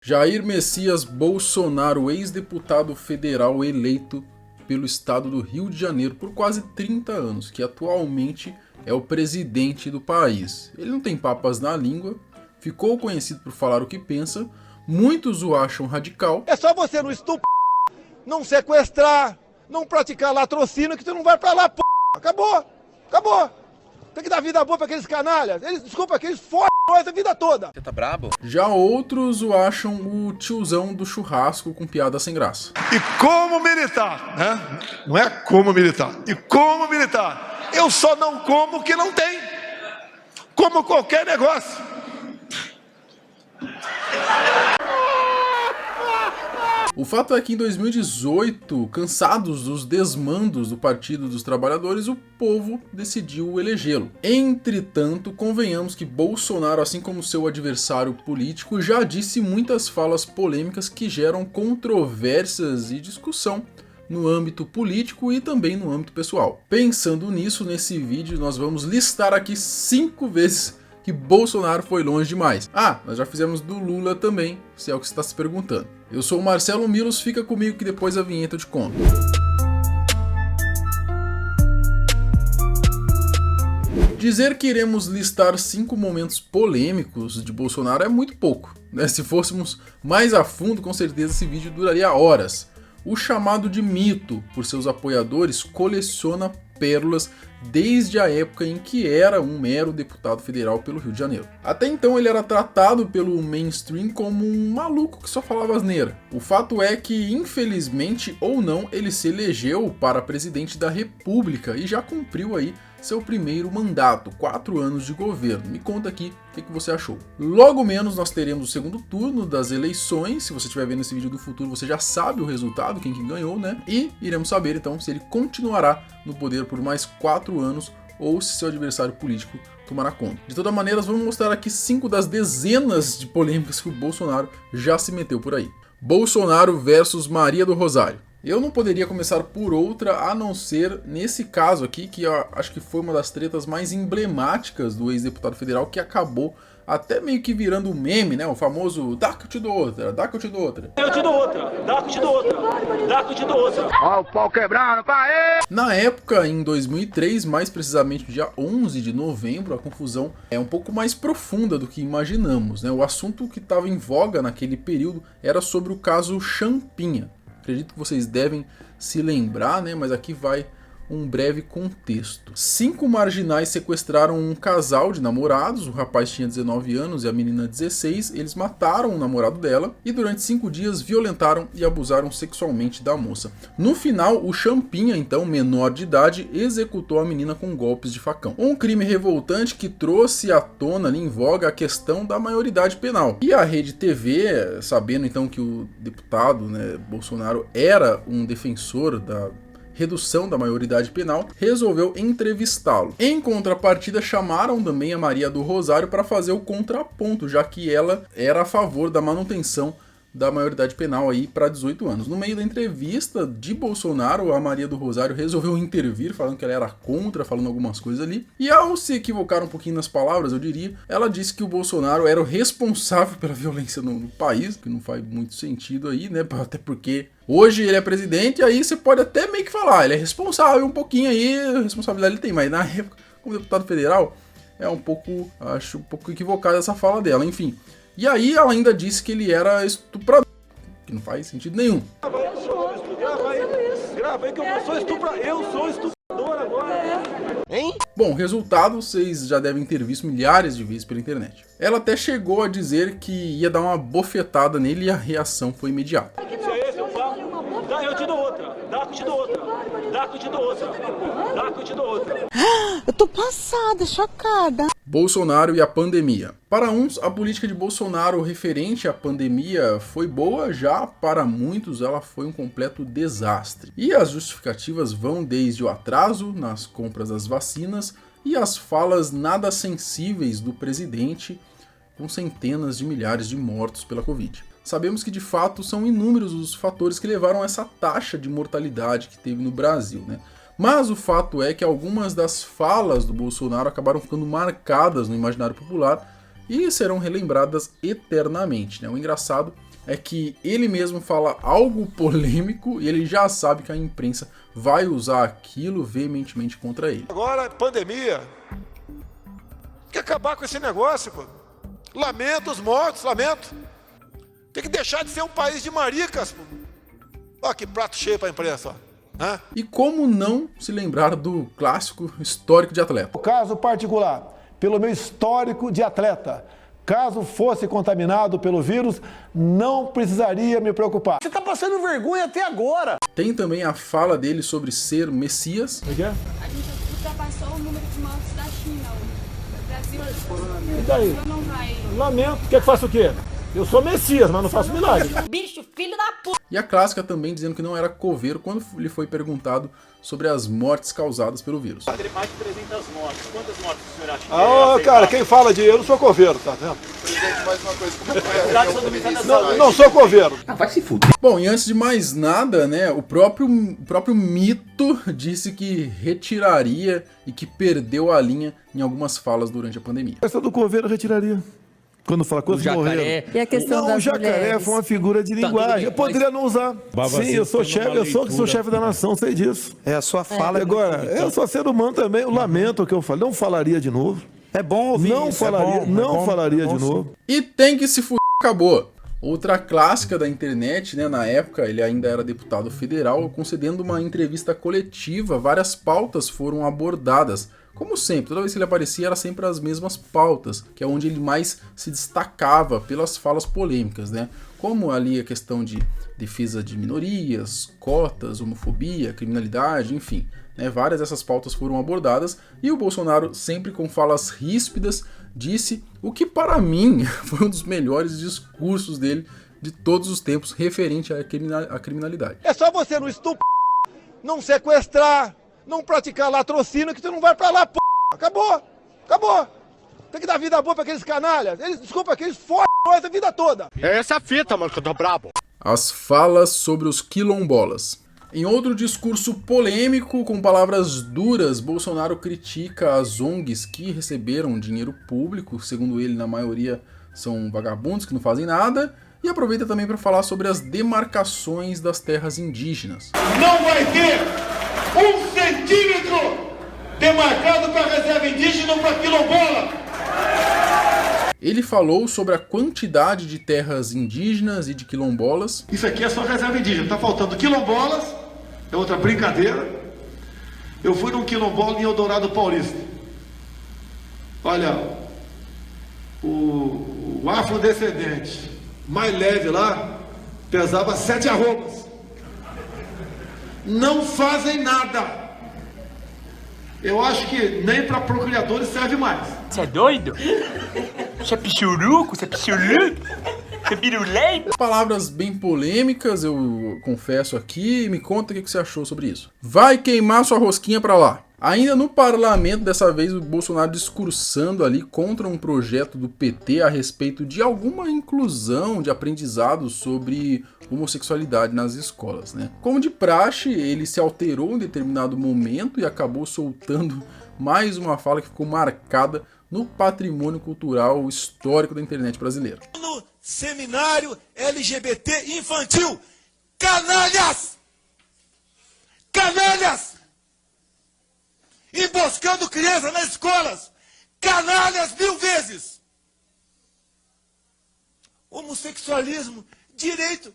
Jair Messias Bolsonaro, ex-deputado federal eleito pelo estado do Rio de Janeiro por quase 30 anos, que atualmente é o presidente do país. Ele não tem papas na língua, ficou conhecido por falar o que pensa, muitos o acham radical. É só você não estuprar, não sequestrar, não praticar latrocínio que tu não vai pra lá, p***. Acabou, acabou. Tem que dar vida boa pra aqueles canalhas. Desculpa, aqueles fodem nós a vida toda. Você tá brabo? Já outros o acham o tiozão do churrasco com piada sem graça. E como militar, né? Não é como militar. E como militar, eu só não como o que não tem. Como qualquer negócio. O fato é que em 2018, cansados dos desmandos do Partido dos Trabalhadores, o povo decidiu elegê-lo. Entretanto, convenhamos que Bolsonaro, assim como seu adversário político, já disse muitas falas polêmicas que geram controvérsias e discussão no âmbito político e também no âmbito pessoal. Pensando nisso, nesse vídeo nós vamos listar aqui 5 vezes que Bolsonaro foi longe demais. Nós já fizemos do Lula também, se é o que você está se perguntando. Eu sou o Marcelo Milos, fica comigo que depois a vinheta eu te conto. Dizer que iremos listar 5 momentos polêmicos de Bolsonaro é muito pouco, né? Se fôssemos mais a fundo, com certeza esse vídeo duraria horas. O chamado de mito por seus apoiadores coleciona pérolas desde a época em que era um mero deputado federal pelo Rio de Janeiro. Até então ele era tratado pelo mainstream como um maluco que só falava asneira. O fato é que, infelizmente ou não, ele se elegeu para presidente da República e já cumpriu aí seu primeiro mandato, 4 anos de governo. Me conta aqui o que você achou. Logo menos nós teremos o segundo turno das eleições. Se você estiver vendo esse vídeo do futuro, você já sabe o resultado, quem que ganhou, né? E iremos saber então se ele continuará no poder por mais 4 anos ou se seu adversário político tomará conta. De toda maneira, vamos mostrar aqui 5 das dezenas de polêmicas que o Bolsonaro já se meteu por aí. Bolsonaro versus Maria do Rosário. Eu não poderia começar por outra a não ser nesse caso aqui, que eu acho que foi uma das tretas mais emblemáticas do ex-deputado federal, que acabou até meio que virando um meme, né? O famoso dá que eu te dou outra, dá que eu te dou outra. Eu te dou outra, dá que eu te dou outra, dá que eu te dou outra. Ó o pau quebrando, pai! Na época, em 2003, mais precisamente no dia 11 de novembro, a confusão é um pouco mais profunda do que imaginamos, né? O assunto que estava em voga naquele período era sobre o caso Champinha. Acredito que vocês devem se lembrar, né? Mas aqui vai um breve contexto. 5 marginais sequestraram um casal de namorados, o rapaz tinha 19 anos e a menina 16, eles mataram o namorado dela e durante 5 dias violentaram e abusaram sexualmente da moça. No final, o Champinha, então menor de idade, executou a menina com golpes de facão. Um crime revoltante que trouxe à tona ali em voga a questão da maioridade penal. E a Rede TV, sabendo então que o deputado, né, Bolsonaro era um defensor da redução da maioridade penal, resolveu entrevistá-lo. Em contrapartida, chamaram também a Maria do Rosário para fazer o contraponto, já que ela era a favor da manutenção da maioridade penal aí para 18 anos. No meio da entrevista de Bolsonaro, a Maria do Rosário resolveu intervir, falando que ela era contra, falando algumas coisas ali. E ao se equivocar um pouquinho nas palavras, eu diria, ela disse que o Bolsonaro era o responsável pela violência no país, que não faz muito sentido aí, né? Até porque hoje ele é presidente, aí você pode até meio que falar, ele é responsável um pouquinho aí, a responsabilidade ele tem, mas na época, como deputado federal, acho um pouco equivocada essa fala dela, enfim. E aí ela ainda disse que ele era estuprador, que não faz sentido nenhum. Grava aí que eu sou estuprador agora. Hein? Bom, resultado vocês já devem ter visto milhares de vezes pela internet. Ela até chegou a dizer que ia dar uma bofetada nele e a reação foi imediata. Se é esse eu falo, dá eu te dou outra, dá que eu te dou outra, dá que eu te dou outra, dá que eu te dou outra. Eu tô passada, chocada. Bolsonaro e a pandemia. Para uns, a política de Bolsonaro referente à pandemia foi boa, já para muitos ela foi um completo desastre. E as justificativas vão desde o atraso nas compras das vacinas e as falas nada sensíveis do presidente, com centenas de milhares de mortos pela Covid. Sabemos que de fato são inúmeros os fatores que levaram a essa taxa de mortalidade que teve no Brasil, né? Mas o fato é que algumas das falas do Bolsonaro acabaram ficando marcadas no imaginário popular e serão relembradas eternamente, né? O engraçado é que ele mesmo fala algo polêmico e ele já sabe que a imprensa vai usar aquilo veementemente contra ele. Agora, pandemia. Tem que acabar com esse negócio, pô. Lamento os mortos, lamento. Tem que deixar de ser um país de maricas, pô. Ó, que prato cheio pra imprensa, ó. E como não se lembrar do clássico histórico de atleta? O caso particular, pelo meu histórico de atleta, caso fosse contaminado pelo vírus, não precisaria me preocupar. Você tá passando vergonha até agora. Tem também a fala dele sobre ser Messias. O que é? A gente ultrapassou o número de mortes da China. O Brasil E daí? não vai. Lamento. Quer que faça o quê? Eu sou Messias, mas não faço milagre. Bicho, filho da puta! E a clássica também dizendo que não era coveiro quando lhe foi perguntado sobre as mortes causadas pelo vírus. Mais de 300 mortes. Quantas mortes o senhor acha? Ah, cara, quem fala de eu não sou coveiro, tá vendo? Presidente, mais uma coisa, como foi Não sou coveiro. Bom, e antes de mais nada, né, o próprio Mito disse que retiraria e que perdeu a linha em algumas falas durante a pandemia. Essa do coveiro eu retiraria. Quando fala quantos morreram. E a questão Não, das o jacaré mulheres? foi uma figura de linguagem. Eu poderia não usar. Sim, eu sou chefe, sou chefe da nação, sei disso. É a sua fala. Agora, eu sou ser humano também, eu lamento o que eu falei. Não falaria de novo. É bom ouvir Não isso, falaria, não falaria de novo. E tem que se fuder, acabou. Outra clássica da internet, né, na época ele ainda era deputado federal, concedendo uma entrevista coletiva, várias pautas foram abordadas. Como sempre, toda vez que ele aparecia era sempre as mesmas pautas, que é onde ele mais se destacava pelas falas polêmicas, né? Como ali a questão de defesa de minorias, cotas, homofobia, criminalidade, enfim, né? Várias dessas pautas foram abordadas e o Bolsonaro, sempre com falas ríspidas, disse o que para mim foi um dos melhores discursos dele de todos os tempos referente à criminalidade. É só você não estuprar, não sequestrar, não praticar latrocínio que tu não vai pra lá, p***. Acabou. Acabou. Tem que dar vida boa pra aqueles canalhas. Desculpa, eles fodem nós a vida toda. É essa fita, mano, que eu tô brabo. As falas sobre os quilombolas. Em outro discurso polêmico, com palavras duras, Bolsonaro critica as ONGs que receberam dinheiro público, segundo ele, na maioria são vagabundos que não fazem nada, e aproveita também para falar sobre as demarcações das terras indígenas. Não vai ter 1 centímetro demarcado para reserva indígena ou para quilombola. Ele falou sobre a quantidade de terras indígenas e de quilombolas. Isso aqui é só reserva indígena. Tá faltando quilombolas, é outra brincadeira. Eu fui num quilombola em Eldorado Paulista. Olha, o afrodescendente mais leve lá pesava 7 arrobas. Não fazem nada. Eu acho que nem para procriadores serve mais. Você é doido? Você é pichuruco? Você é pichuruco? Você é pirulei? Palavras bem polêmicas, eu confesso aqui. Me conta o que você achou sobre isso. Vai queimar sua rosquinha pra lá. Ainda no parlamento, dessa vez o Bolsonaro discursando ali contra um projeto do PT a respeito de alguma inclusão de aprendizado sobre homossexualidade nas escolas, né? Como de praxe, ele se alterou em determinado momento e acabou soltando mais uma fala que ficou marcada no patrimônio cultural histórico da internet brasileira. No seminário LGBT infantil, canalhas! Canalhas! Emboscando crianças nas escolas, canalhas 1000 vezes! Homossexualismo, direito,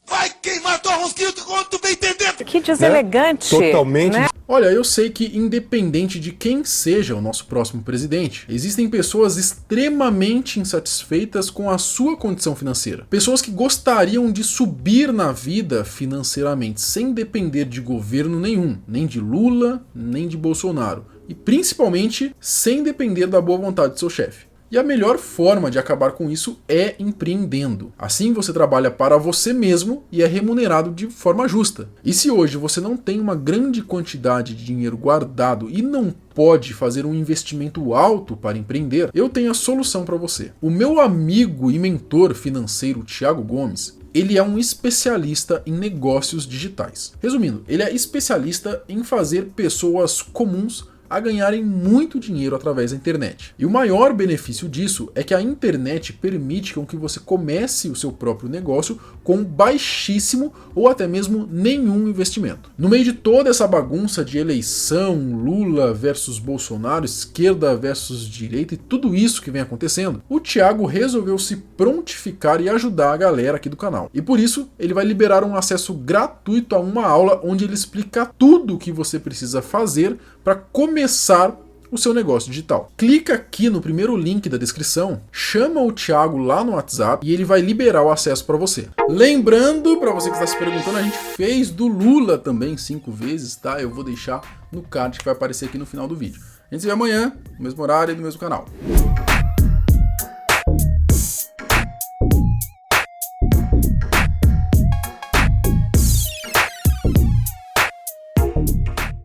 vai queimar tua rosquinha quando tu bem entender! Que deselegante. Totalmente. Né? Olha, eu sei que independente de quem seja o nosso próximo presidente, existem pessoas extremamente insatisfeitas com a sua condição financeira. Pessoas que gostariam de subir na vida financeiramente, sem depender de governo nenhum, nem de Lula, nem de Bolsonaro. E principalmente, sem depender da boa vontade do seu chefe. E a melhor forma de acabar com isso é empreendendo. Assim você trabalha para você mesmo e é remunerado de forma justa. E se hoje você não tem uma grande quantidade de dinheiro guardado e não pode fazer um investimento alto para empreender, eu tenho a solução para você. O meu amigo e mentor financeiro Thiago Gomes, ele é um especialista em negócios digitais. Resumindo, ele é especialista em fazer pessoas comuns a ganharem muito dinheiro através da internet. E o maior benefício disso é que a internet permite com que você comece o seu próprio negócio com baixíssimo ou até mesmo nenhum investimento. No meio de toda essa bagunça de eleição, Lula versus Bolsonaro, esquerda versus direita e tudo isso que vem acontecendo, o Thiago resolveu se prontificar e ajudar a galera aqui do canal. E por isso, ele vai liberar um acesso gratuito a uma aula onde ele explica tudo o que você precisa fazer para começar o seu negócio digital. Clica aqui no primeiro link da descrição, chama o Thiago lá no WhatsApp e ele vai liberar o acesso para você. Lembrando, para você que está se perguntando, a gente fez do Lula também 5 vezes, tá? Eu vou deixar no card que vai aparecer aqui no final do vídeo. A gente se vê amanhã, no mesmo horário e no mesmo canal.